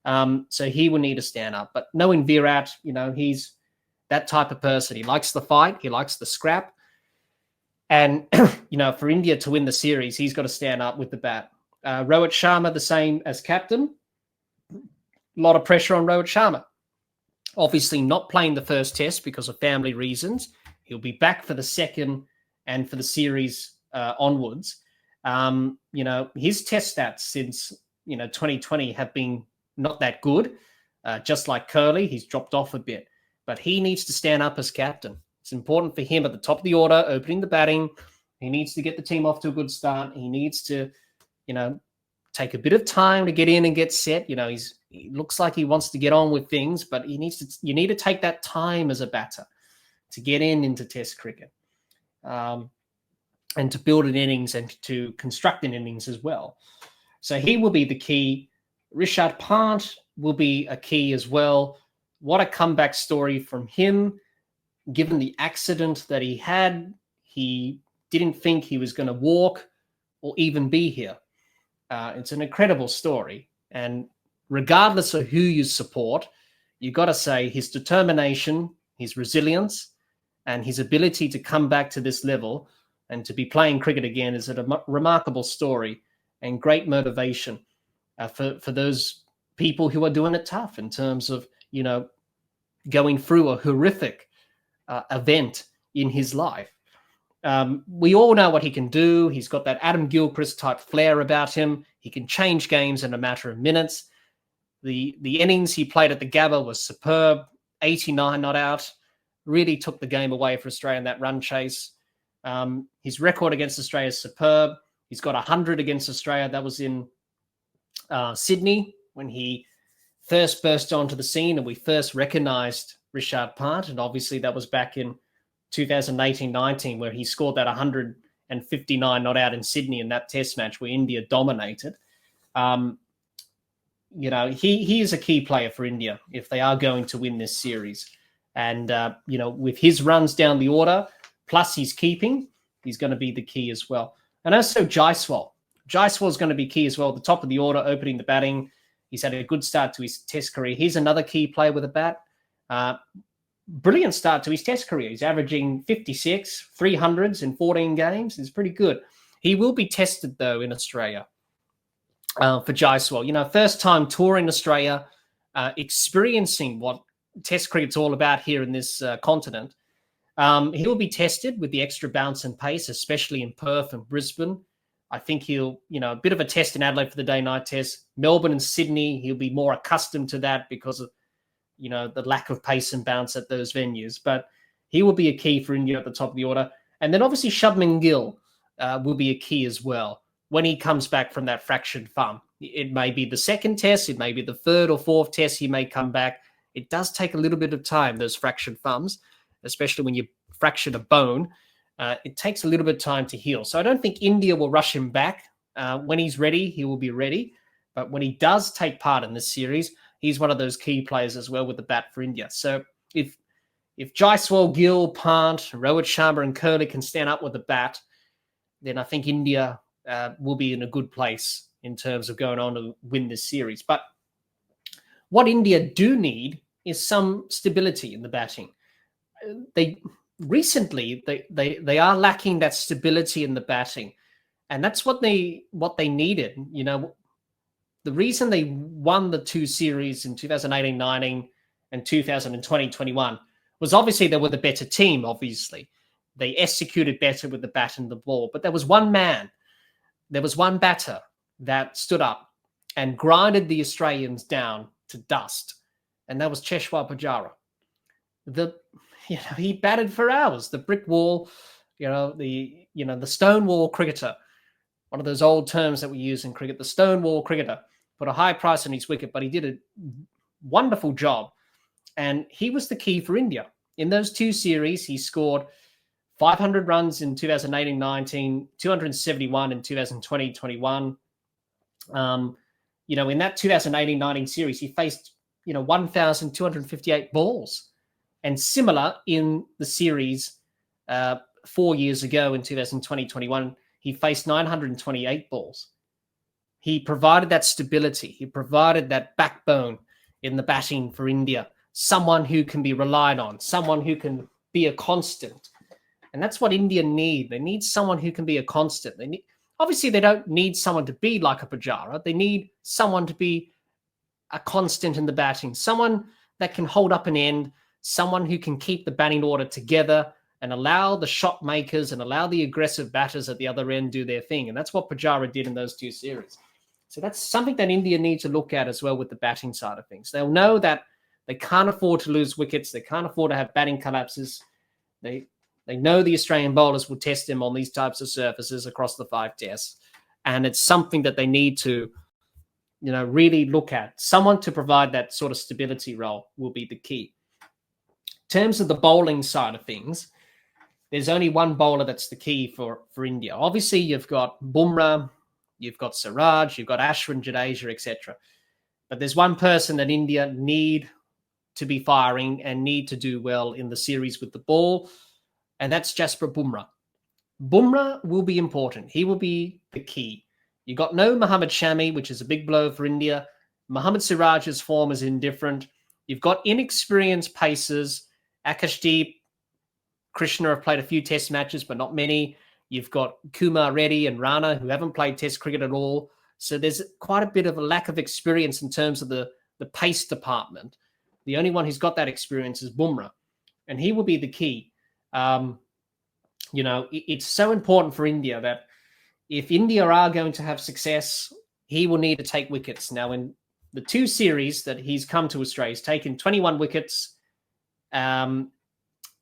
Speaker 1: So he will need to stand up. But knowing Virat, he's that type of person. He likes the fight. He likes the scrap. And, for India to win the series, he's got to stand up with the bat. Rohit Sharma, the same as captain. A lot of pressure on Rohit Sharma. Obviously not playing the first test because of family reasons. He'll be back for the second and for the series onwards. His test stats since, 2020 have been not that good. Just like Curly, he's dropped off a bit. But he needs to stand up as captain. It's important for him at the top of the order, opening the batting. He needs to get the team off to a good start. He needs to, take a bit of time to get in and get set. He looks like he wants to get on with things, but you need to take that time as a batter to get into Test cricket, and to build an innings and to construct an innings as well. So he will be the key. Rishabh Pant will be a key as well. What a comeback story from him. Given the accident that he had, he didn't think he was going to walk or even be here. It's an incredible story. And regardless of who you support, you got to say his determination, his resilience, and his ability to come back to this level and to be playing cricket again is a remarkable story and great motivation for those people who are doing it tough in terms of, going through a horrific event in his life. We all know what he can do. He's got that Adam Gilchrist type flair about him. He can change games in a matter of minutes. The innings he played at the Gabba was superb. 89 not out. Really took the game away for Australia in that run chase. His record against Australia is superb. He's got 100 against Australia. That was in Sydney when he first burst onto the scene and we first recognised Rishabh Pant. And obviously that was back in 2018-19 where he scored that 159 not out in Sydney in that test match where India dominated. He is a key player for India if they are going to win this series. And, with his runs down the order, plus his keeping, he's going to be the key as well. And also Jaiswal. Jaiswal is going to be key as well. At the top of the order, opening the batting. He's had a good start to his test career. He's another key player with a bat. Brilliant start to his test career. He's averaging 56, 300s in 14 games. It's pretty good. He will be tested, though, in Australia for Jaiswal. First time touring Australia, experiencing what Test cricket's all about here in this continent. He will be tested with the extra bounce and pace, especially in Perth and Brisbane. I think he'll, a bit of a test in Adelaide for the day-night test. Melbourne and Sydney, he'll be more accustomed to that because of, the lack of pace and bounce at those venues. But he will be a key for India at the top of the order. And then obviously Shubman Gill will be a key as well when he comes back from that fractured thumb. It may be the second test. It may be the third or fourth test he may come back. It does take a little bit of time, those fractured thumbs, especially when you fractured a bone. It takes a little bit of time to heal. So I don't think India will rush him back. When he's ready, he will be ready. But when he does take part in this series, he's one of those key players as well with the bat for India. So if Jaiswal, Gill, Pant, Rohit Sharma and Curly can stand up with the bat, then I think India will be in a good place in terms of going on to win this series. But what India do need is some stability in the batting. They are lacking that stability in the batting, and that's what they needed. The reason they won the two series in 2018-19 and 2020-21 was obviously they were the better team. Obviously, they executed better with the bat and the ball, but there was one batter that stood up and grinded the Australians down to dust, and that was Cheshwar Pujara. He batted for hours. The brick wall, the stone wall cricketer, one of those old terms that we use in cricket. The stone wall cricketer put a high price on his wicket, but he did a wonderful job, and he was the key for India in those two series. He scored 500 runs in 2018-19, 271 in 2020-21. In that 2018-19 series, he faced 1,258 balls. And similar in the series 4 years ago in 2020-21, he faced 928 balls. He provided that stability. He provided that backbone in the batting for India, someone who can be relied on, someone who can be a constant. And that's what India need. They need someone who can be a constant. Obviously, they don't need someone to be like a Pujara. They need someone to be a constant in the batting, someone that can hold up an end, someone who can keep the batting order together and allow the shot makers and allow the aggressive batters at the other end do their thing. And that's what Pujara did in those 2 series. So that's something that India need to look at as well with the batting side of things. They'll know that they can't afford to lose wickets. They can't afford to have batting collapses. They know the Australian bowlers will test them on these types of surfaces across the 5 tests. And it's something that they need to, really look at. Someone to provide that sort of stability role will be the key. In terms of the bowling side of things, there's only one bowler that's the key for India. Obviously, you've got Bumrah, you've got Siraj, you've got Ashwin, Jadeja, etc. But there's one person that India need to be firing and need to do well in the series with the ball, and that's Jasprit Bumrah. Bumrah will be important. He will be the key. You got no Mohammad Shami, which is a big blow for India. Mohammad Siraj's form is indifferent. You've got inexperienced pacers. Akashdeep, Krishna have played a few test matches, but not many. You've got Kumar Reddy and Rana, who haven't played test cricket at all. So there's quite a bit of a lack of experience in terms of the pace department. The only one who's got that experience is Bumrah, and he will be the key. It's so important for India that if India are going to have success, he will need to take wickets. Now, in the 2 series that he's come to Australia, he's taken 21 wickets in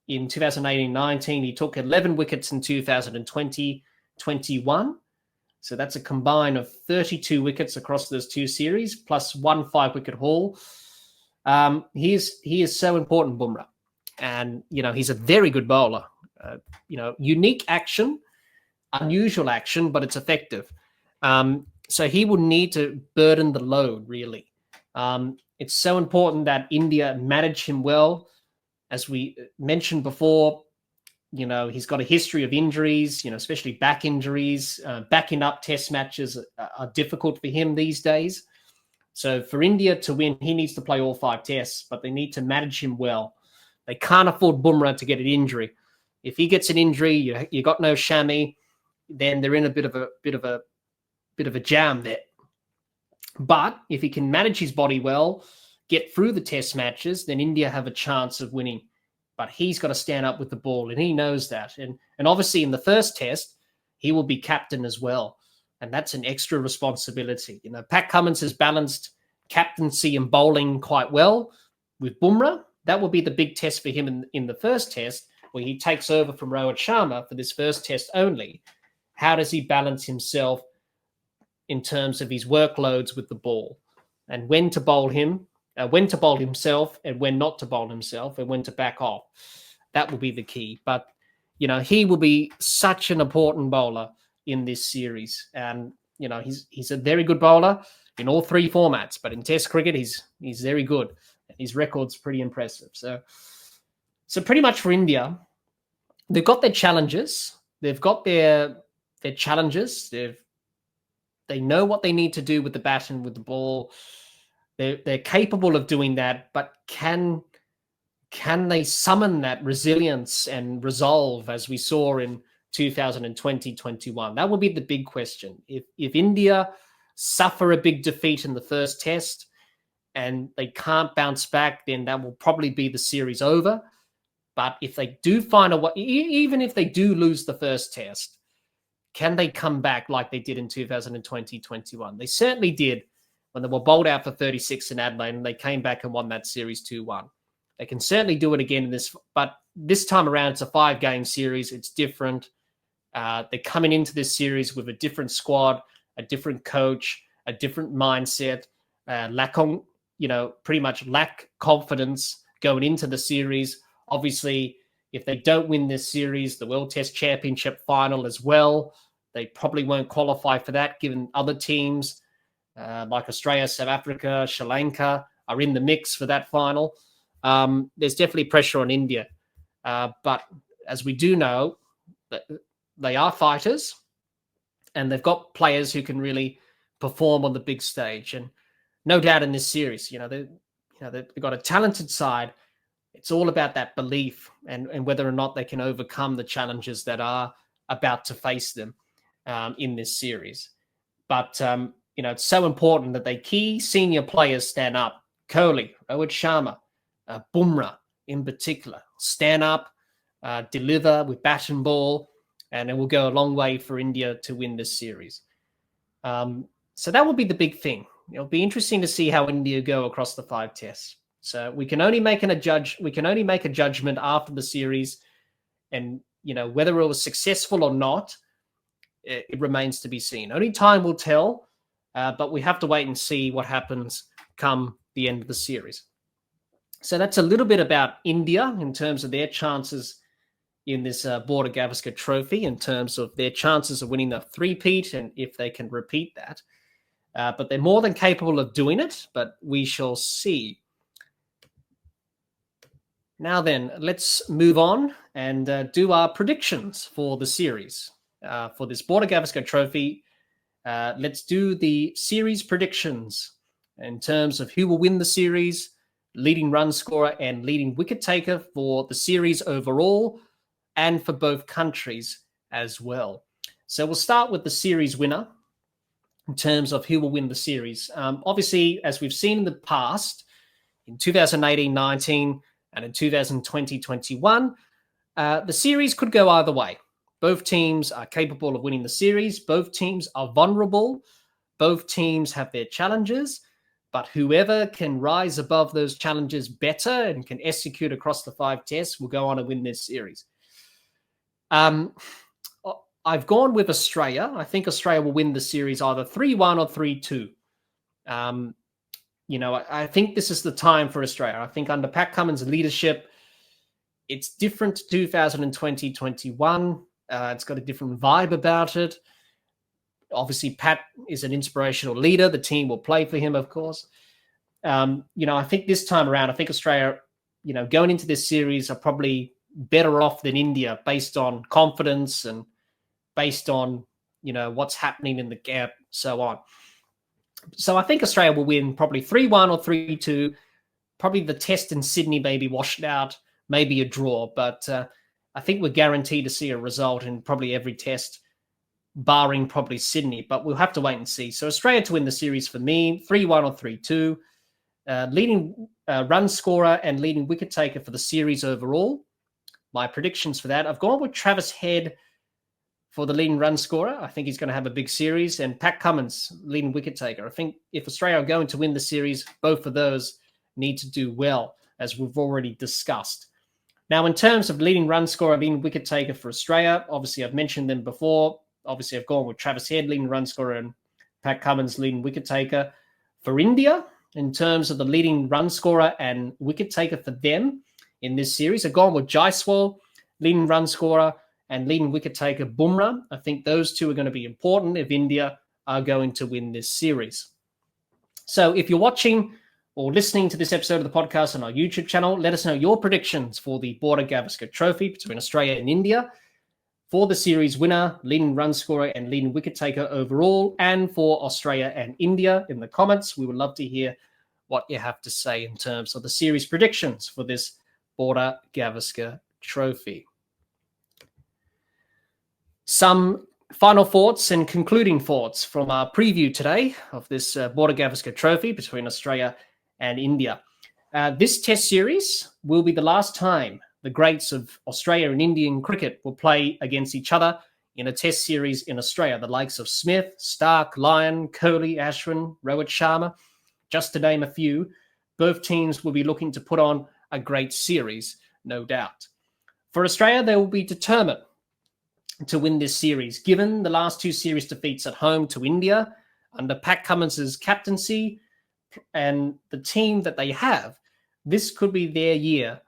Speaker 1: 2018-19. He took 11 wickets in 2020-21. So that's a combine of 32 wickets across those 2 series, plus 1 5-wicket haul. He is so important, Bumrah. And, he's a very good bowler. Unique action, unusual action, but it's effective. So he will need to burden the load, really. It's so important that India manage him well. As we mentioned before, he's got a history of injuries, especially back injuries. Backing up test matches are difficult for him these days. So for India to win, he needs to play all 5 tests, but they need to manage him well. They can't afford Bumrah to get an injury. If he gets an injury, you got no Shami, then they're in a bit of a jam there. But if he can manage his body well, get through the test matches, then India have a chance of winning. But he's got to stand up with the ball, and he knows that. And obviously in the first test, he will be captain as well. And that's an extra responsibility. Pat Cummins has balanced captaincy and bowling quite well with Bumrah. That will be the big test for him in the first test, where he takes over from Rohit Sharma for this first test only. How does he balance himself in terms of his workloads with the ball, and when to bowl him, when to bowl himself, and when not to bowl himself, and when to back off? That will be the key. But, he will be such an important bowler in this series. And, he's a very good bowler in all 3 formats, but in Test cricket, he's very good. His record's pretty impressive. So pretty much for India, they've got their challenges. They've got their challenges. They know what they need to do with the bat and with the ball. They're capable of doing that, but can they summon that resilience and resolve as we saw in 2020-21? That will be the big question. If India suffer a big defeat in the first test and they can't bounce back, then that will probably be the series over. But if they do find a way, even if they do lose the first test, can they come back like they did in 2020-21? They certainly did when they were bowled out for 36 in Adelaide, and they came back and won that series 2-1. They can certainly do it again in this, but this time around, it's a 5-game series. It's different. They're coming into this series with a different squad, a different coach, a different mindset, pretty much lack confidence going into the series. Obviously, if they don't win this series, the World Test Championship final as well, they probably won't qualify for that, given other teams like Australia, South Africa, Sri Lanka are in the mix for that final. There's definitely pressure on India. But as we do know, they are fighters, and they've got players who can really perform on the big stage. And no doubt in this series, they've got a talented side. It's all about that belief and whether or not they can overcome the challenges that are about to face them in this series. But, it's so important that they key senior players stand up. Kohli, Rohit Sharma, Bumrah in particular, stand up, deliver with bat and ball, and it will go a long way for India to win this series. So that will be the big thing. It'll be interesting to see how India go across the 5 tests. So we can only make a judgment after the series, and whether it was successful or not, it remains to be seen. Only time will tell, but we have to wait and see what happens come the end of the series. So that's a little bit about India in terms of their chances in this Border-Gavaskar Trophy, in terms of their chances of winning the three-peat and if they can repeat that. But they're more than capable of doing it, but we shall see. Now then, let's move on and do our predictions for the series. For this Border-Gavaskar Trophy, let's do the series predictions in terms of who will win the series, leading run scorer and leading wicket taker for the series overall, and for both countries as well. So we'll start with the series winner in terms of who will win the series. Obviously, as we've seen in the past, in 2018-19 and in 2020-21, the series could go either way. Both teams are capable of winning the series. Both teams are vulnerable. Both teams have their challenges, but whoever can rise above those challenges better and can execute across the 5 tests will go on and win this series. I've gone with Australia. I think Australia will win the series either 3-1 or 3-2. I think this is the time for Australia. I think under Pat Cummins' leadership, it's different to 2020-21. It's got a different vibe about it. Obviously, Pat is an inspirational leader. The team will play for him, of course. I think this time around, I think Australia, going into this series are probably better off than India based on confidence and based on, what's happening in the gap, so on. So I think Australia will win probably 3-1 or 3-2. Probably the test in Sydney may be washed out, maybe a draw, but I think we're guaranteed to see a result in probably every test, barring probably Sydney, but we'll have to wait and see. So Australia to win the series for me, 3-1 or 3-2. Leading run scorer and leading wicket taker for the series overall. My predictions for that, I've gone with Travis Head for the leading run scorer. I think he's going to have a big series, and Pat Cummins, leading wicket taker. I think if Australia are going to win the series, both of those need to do well, as we've already discussed. Now, in terms of leading run scorer, leading wicket taker for Australia, obviously I've mentioned them before. Obviously, I've gone with Travis Head, leading run scorer, and Pat Cummins, leading wicket taker. For India, in terms of the leading run scorer and wicket taker for them in this series, I've gone with Jaiswal, leading run scorer, and leading wicket taker Bumrah. I think those two are going to be important if India are going to win this series. So if you're watching or listening to this episode of the podcast on our YouTube channel, let us know your predictions for the Border-Gavaskar Trophy between Australia and India, for the series winner, leading run scorer, and leading wicket taker overall, and for Australia and India in the comments. We would love to hear what you have to say in terms of the series predictions for this Border-Gavaskar Trophy. Some final thoughts and concluding thoughts from our preview today of this Border-Gavaskar Trophy between Australia and India. This test series will be the last time the greats of Australia and Indian cricket will play against each other in a test series in Australia. The likes of Smith, Stark, Lyon, Kohli, Ashwin, Rohit Sharma, just to name a few. Both teams will be looking to put on a great series, no doubt. For Australia, they will be determined to win this series, given the last 2 series defeats at home to India under Pat Cummins' captaincy and the team that they have. This could be their year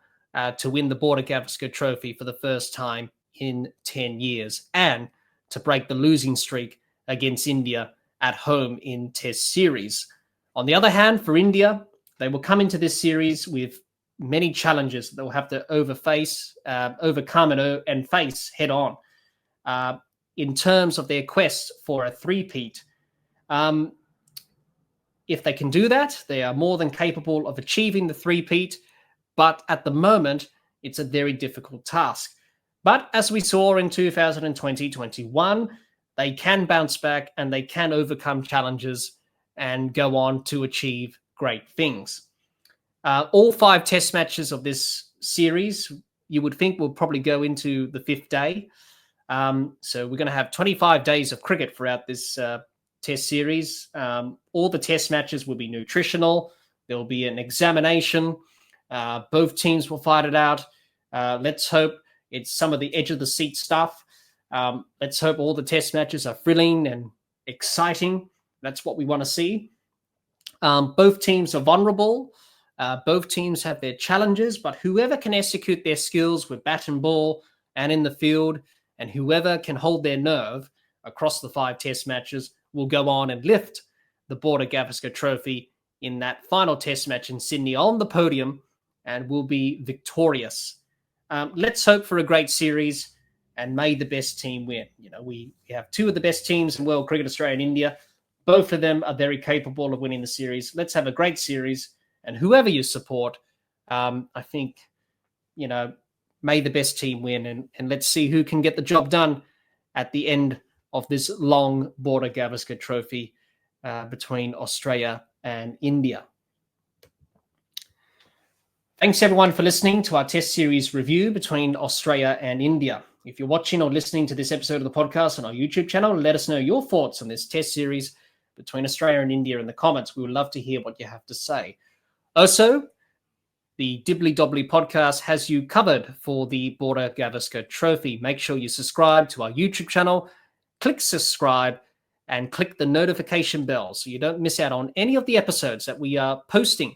Speaker 1: to win the Border-Gavaskar Trophy for the first time in 10 years and to break the losing streak against India at home in Test series. On the other hand, for India, they will come into this series with many challenges that they'll have to overcome and face head on. In terms of their quest for a three-peat. If they can do that, they are more than capable of achieving the three-peat, But at the moment, it's a very difficult task. But as we saw in 2020-21, they can bounce back and they can overcome challenges and go on to achieve great things. All 5 test matches of this series, you would think, will probably go into the 5th day. So we're going to have 25 days of cricket throughout this test series. All the test matches will be nutritional. There will be an examination. Both teams will fight it out. Let's hope it's some of the edge of the seat stuff. Let's hope all the test matches are thrilling and exciting. That's what we want to see. Both teams are vulnerable. Both teams have their challenges, but whoever can execute their skills with bat and ball and in the field, and whoever can hold their nerve across the 5 test matches will go on and lift the Border-Gavaskar Trophy in that final test match in Sydney on the podium and will be victorious. Let's hope for a great series and may the best team win. We have 2 of the best teams in world cricket, Australia and India. Both of them are very capable of winning the series. Let's have a great series. And whoever you support, I think, may the best team win. And let's see who can get the job done at the end of this long Border-Gavaskar Trophy between Australia and India. Thanks, everyone, for listening to our test series review between Australia and India. If you're watching or listening to this episode of the podcast on our YouTube channel, let us know your thoughts on this test series between Australia and India in the comments. We would love to hear what you have to say. Also, the Dibbly Dobbly Podcast has you covered for the Border-Gavaskar Trophy. Make sure you subscribe to our YouTube channel, click subscribe, and click the notification bell so you don't miss out on any of the episodes that we are posting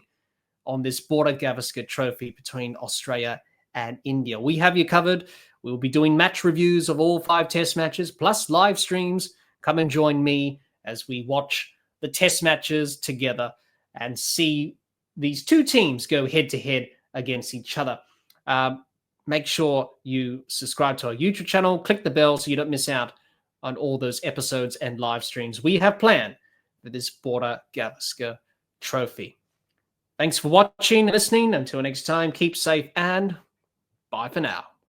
Speaker 1: on this Border-Gavaskar Trophy between Australia and India. We have you covered. We'll be doing match reviews of all 5 test matches, plus live streams. Come and join me as we watch the test matches together and see these 2 teams go head-to-head against each other. Make sure you subscribe to our YouTube channel, click the bell so you don't miss out on all those episodes and live streams we have planned for this Border-Gavaskar Trophy. Thanks for watching and listening. Until next time, keep safe and bye for now.